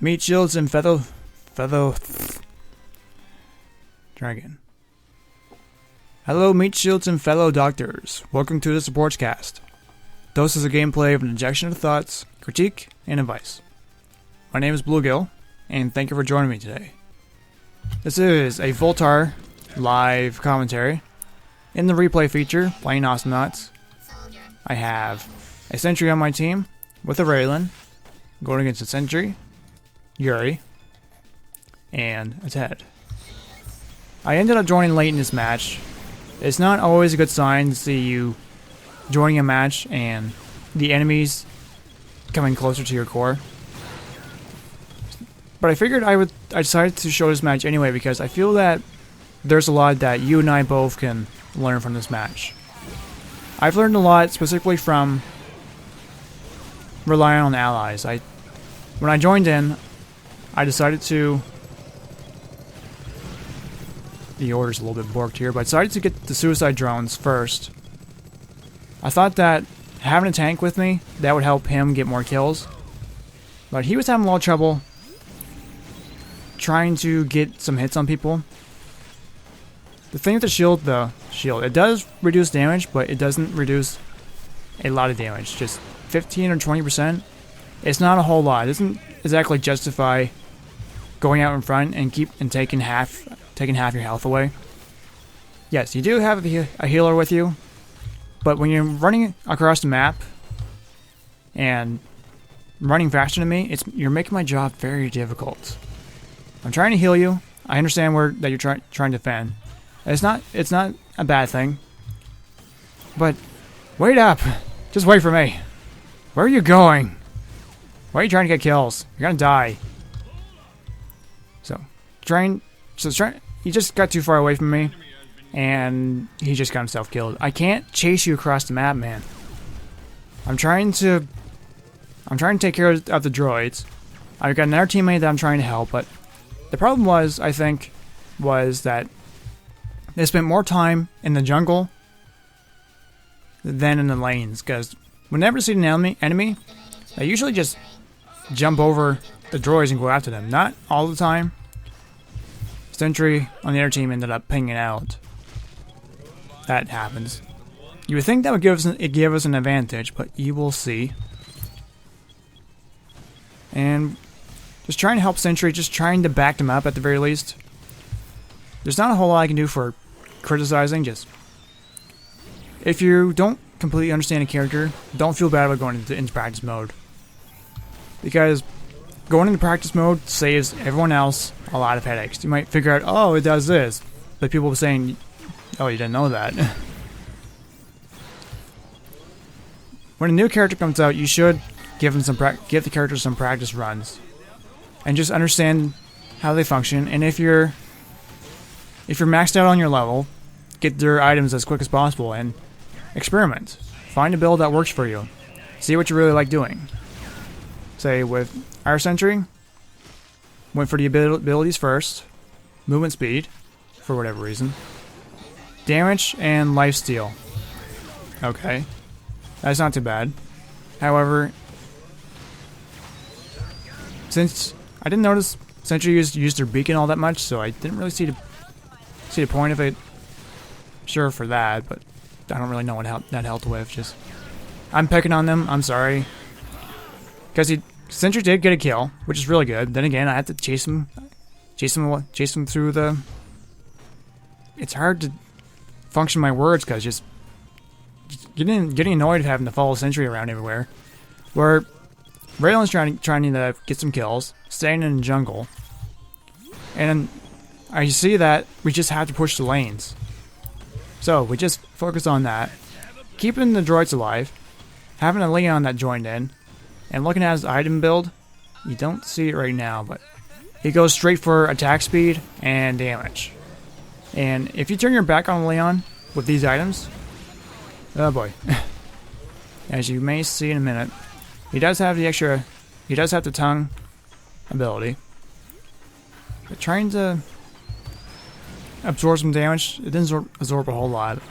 Meat shields and fellow dragon. Hello, meat shields and fellow doctors. Welcome to the Supports Cast. Doses of gameplay of an injection of thoughts, critique, and advice. My name is Bluegill, and thank you for joining me today. This is a Voltar live commentary. In the replay feature, playing Astronauts, I have a Sentry on my team with a Raylan, going against a Sentry, Yuri, and a Ted. I ended up joining late in this match. It's not always a good sign to see you joining a match and the enemies coming closer to your core. But I figured I decided to show this match anyway because I feel that there's a lot that you and I both can learn from this match. I've learned a lot specifically from relying on allies. When I joined in, I decided to... The order's a little bit borked here, but I decided to get the suicide drones first. I thought that having a tank with me, that would help him get more kills. But he was having a lot of trouble trying to get some hits on people. The thing with the shield, it does reduce damage, but it doesn't reduce a lot of damage. Just 15 or 20%. It's not a whole lot. It doesn't exactly justify going out in front and taking half your health away. Yes, you do have a healer with you, but when you're running across the map and running faster than me, you're making my job very difficult. I'm trying to heal you. I understand that you're trying to defend. It's not a bad thing. But wait up. Just wait for me. Where are you going? Why are you trying to get kills? You're gonna die. He just got too far away from me, and he just got himself killed. I can't chase you across the map, man. I'm trying to take care of the droids. I've got another teammate that I'm trying to help, but the problem was that they spent more time in the jungle than in the lanes, because whenever they see an enemy, they usually just jump over the droids and go after them. Not all the time. Sentry on the other team ended up pinging out. That happens. You would think that would give us an advantage, but you will see. And just trying to help Sentry, just trying to back them up at the very least. There's not a whole lot I can do for criticizing. Just if you don't completely understand a character, don't feel bad about going into practice mode, because going into practice mode saves everyone else a lot of headaches. You might figure out, oh, it does this, but people were saying, oh, you didn't know that. When a new character comes out, you should give the character some practice runs, and just understand how they function. And if you're maxed out on your level, get their items as quick as possible and experiment. Find a build that works for you. See what you really like doing. Say with our Sentry, went for the abilities first, movement speed, for whatever reason, damage, and lifesteal. Okay, that's not too bad. However, since I didn't notice Sentry used their beacon all that much, so I didn't really see the point of it. Sure for that, but I don't really know what that helped with. Just I'm picking on them. I'm sorry, because Sentry did get a kill, which is really good. Then again, I had to chase him through the... It's hard to function my words, because just getting annoyed of having to follow Sentry around everywhere. Where Raylan's trying to get some kills, staying in the jungle. And I see that we just have to push the lanes. So, we just focus on that. Keeping the droids alive. Having a Leon that joined in. And looking at his item build, you don't see it right now, but he goes straight for attack speed and damage. And if you turn your back on Leon with these items, oh boy. As you may see in a minute, he does have the tongue ability. But trying to absorb some damage, it didn't absorb a whole lot.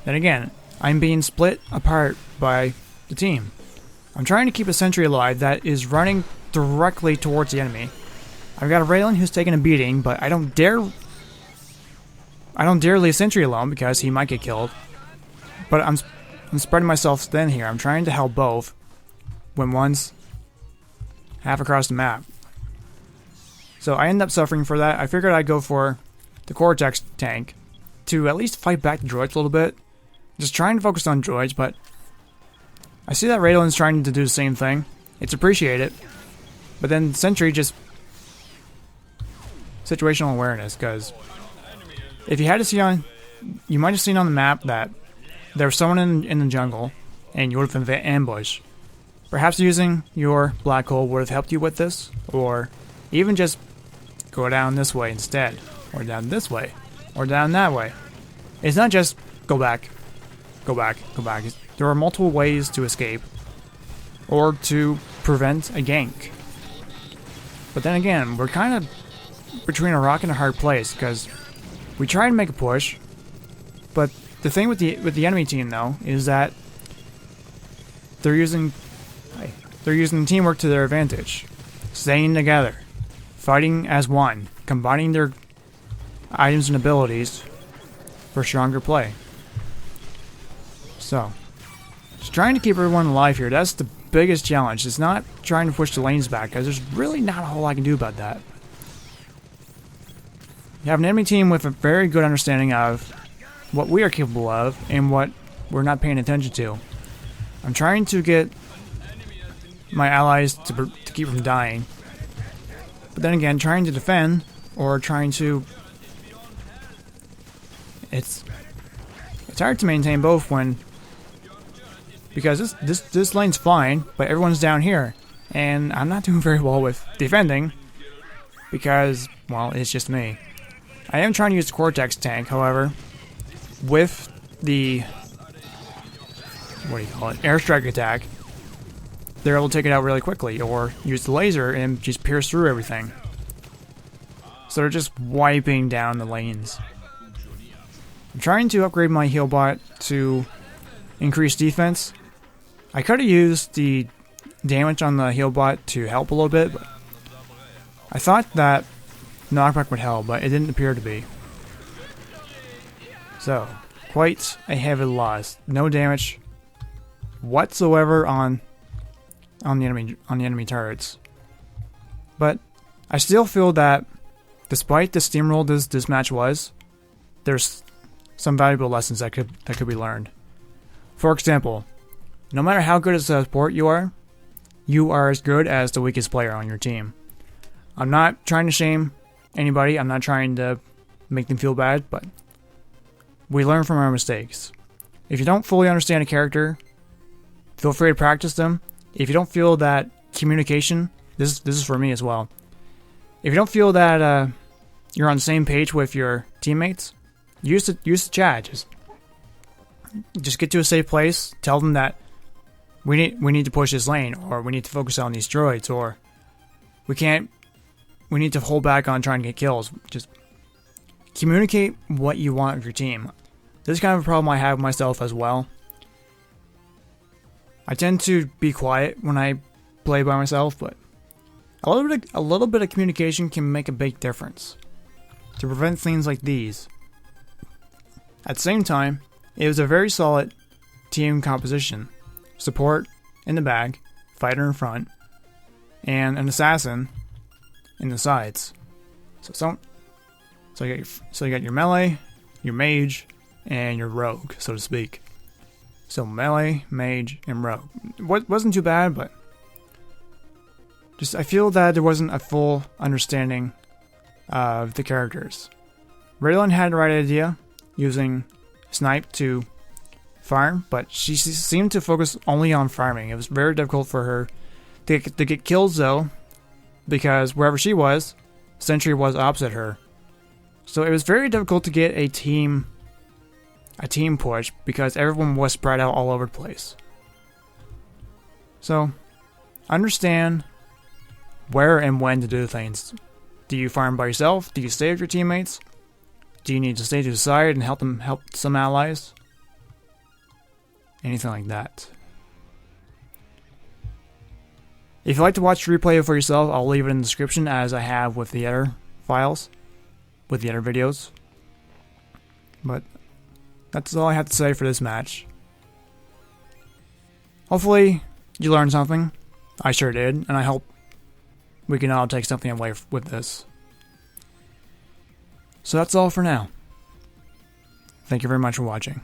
Then again, I'm being split apart by the team. I'm trying to keep a Sentry alive that is running directly towards the enemy. I've got a Raylan who's taking a beating, but I don't dare leave Sentry alone because he might get killed. But I'm spreading myself thin here. I'm trying to help both when one's half across the map. So I end up suffering for that. I figured I'd go for the Cortex tank to at least fight back the droids a little bit. Just trying to focus on droids, but I see that Raylan's trying to do the same thing. It's appreciated. But then Sentry just situational awareness, because if you had to see on, you might have seen on the map that there was someone in the jungle, and you would have been ambushed. Perhaps using your black hole would have helped you with this, or even just go down this way instead, or down this way, or down that way. It's not just go back, go back, go back. There are multiple ways to escape, or to prevent a gank. But then again, we're kind of between a rock and a hard place, because we try and make a push, but the thing with the enemy team though is that they're using teamwork to their advantage, staying together, fighting as one, combining their items and abilities for stronger play. So, just trying to keep everyone alive here. That's the biggest challenge. It's not trying to push the lanes back, because there's really not a whole lot I can do about that. You have an enemy team with a very good understanding of what we are capable of and what we're not paying attention to. I'm trying to get my allies to keep from dying, but then again, trying to defend or trying to... It's hard to maintain both when... Because this lane's fine, but everyone's down here, and I'm not doing very well with defending because, well, it's just me. I am trying to use the Cortex tank, however, with the, what do you call it, airstrike attack. They're able to take it out really quickly, or use the laser and just pierce through everything. So they're just wiping down the lanes. I'm trying to upgrade my heal bot to increase defense. I could have used the damage on the heal bot to help a little bit, but I thought that knockback would help, but it didn't appear to be. So, quite a heavy loss. No damage whatsoever on the enemy turrets. But I still feel that despite the steamroll this match was, there's some valuable lessons that could be learned. For example, no matter how good as a support you are as good as the weakest player on your team. I'm not trying to shame anybody, I'm not trying to make them feel bad, but we learn from our mistakes. If you don't fully understand a character, feel free to practice them. If you don't feel that communication, this is for me as well. If you don't feel that you're on the same page with your teammates, use the chat. Just get to a safe place. Tell them that we need to push this lane, or we need to focus on these droids, or we need to hold back on trying to get kills. Just communicate what you want with your team. This is kind of a problem I have with myself as well. I tend to be quiet when I play by myself, but a little bit of communication can make a big difference to prevent things like these. At the same time, it was a very solid team composition. Support in the back, fighter in front, and an assassin in the sides. So you got your melee, your mage, and your rogue, so to speak. So melee, mage, and rogue. Wasn't too bad, but just I feel that there wasn't a full understanding of the characters. Raylan had the right idea, using snipe to farm, but she seemed to focus only on farming. It was very difficult for her to get kills though, because wherever she was, Sentry was opposite her. So it was very difficult to get a team push because everyone was spread out all over the place. So understand where and when to do things. Do you farm by yourself? Do you stay with your teammates? Do you need to stay to the side and help some allies? Anything like that. If you'd like to watch the replay for yourself, I'll leave it in the description as I have with the other files, with the other videos. But that's all I have to say for this match. Hopefully you learned something. I sure did, and I hope we can all take something away with this. So that's all for now. Thank you very much for watching.